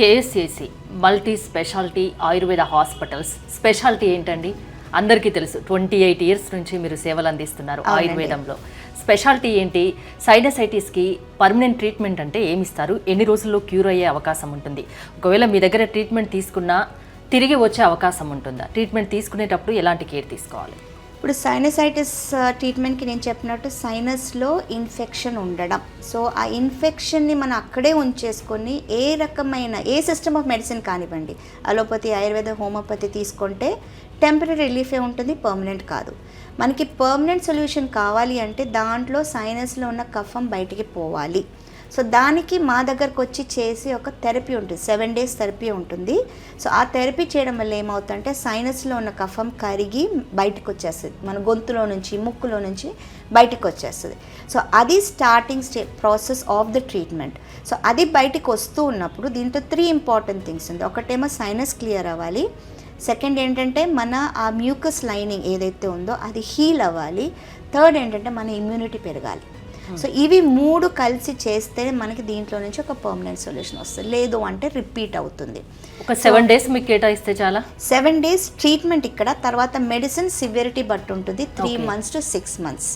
KSAC multi speciality Ayurveda hospitals speciality ఏంటండి? అందరికీ తెలుసు, 28 ఇయర్స్ నుంచి మీరు సేవలు అందిస్తున్నారు ఆయుర్వేదంలో. స్పెషాలిటీ ఏంటి? సైనసైటిస్కి పర్మనెంట్ ట్రీట్మెంట్ అంటే ఏమిస్తారు? ఎన్ని రోజుల్లో క్యూర్ అయ్యే అవకాశం ఉంటుంది? ఒకవేళ మీ దగ్గర ట్రీట్మెంట్ తీసుకున్నా తిరిగి వచ్చే అవకాశం ఉంటుందా? ట్రీట్మెంట్ తీసుకునేటప్పుడు ఎలాంటి కేర్ తీసుకోవాలి? ఇప్పుడు సైనసైటిస్ ట్రీట్మెంట్కి నేను చెప్పినట్టు సైనస్లో ఇన్ఫెక్షన్ ఉండడం, సో ఆ ఇన్ఫెక్షన్ని మనం అక్కడే ఉంచేసుకొని ఏ సిస్టమ్ ఆఫ్ మెడిసిన్ కానివ్వండి, అలోపతి, ఆయుర్వేద, హోమియోపతి తీసుకుంటే టెంపరీ రిలీఫే ఉంటుంది, పర్మనెంట్ కాదు. మనకి పర్మనెంట్ సొల్యూషన్ కావాలి అంటే దాంట్లో సైనస్లో ఉన్న కఫం బయటికి పోవాలి. సో దానికి మా దగ్గరకు వచ్చి చేసి ఒక థెరపీ ఉంటుంది, 7 days థెరపీ ఉంటుంది. సో ఆ థెరపీ చేయడం వల్ల ఏమవుతుందంటే సైనస్లో ఉన్న కఫం కరిగి బయటకు వచ్చేస్తుంది, మన గొంతులో నుంచి, ముక్కులో నుంచి బయటకు వచ్చేస్తుంది. సో అది starting process of the treatment. So అది బయటకు వస్తూ ఉన్నప్పుడు దీంట్లో 3 ఇంపార్టెంట్ థింగ్స్ ఉంది. ఒకటేమో సైనస్ క్లియర్ అవ్వాలి, సెకండ్ ఏంటంటే మన ఆ మ్యూకస్ లైనింగ్ ఏదైతే ఉందో అది హీల్ అవ్వాలి, థర్డ్ ఏంటంటే మన ఇమ్యూనిటీ పెరగాలి. సో ఇవి 3 కలిసి చేస్తే మనకి దీంట్లో నుంచి ఒక పర్మనెంట్ సొల్యూషన్ వస్తుంది. లేదు అంటే రిపీట్ అవుతుంది. ఒక 7 days మీకు కేటాయిస్తే చాలా. 7 days ట్రీట్మెంట్ ఇక్కడ, తర్వాత మెడిసిన్ సివియరిటీ బట్టి ఉంటుంది, 3 months to 6 months.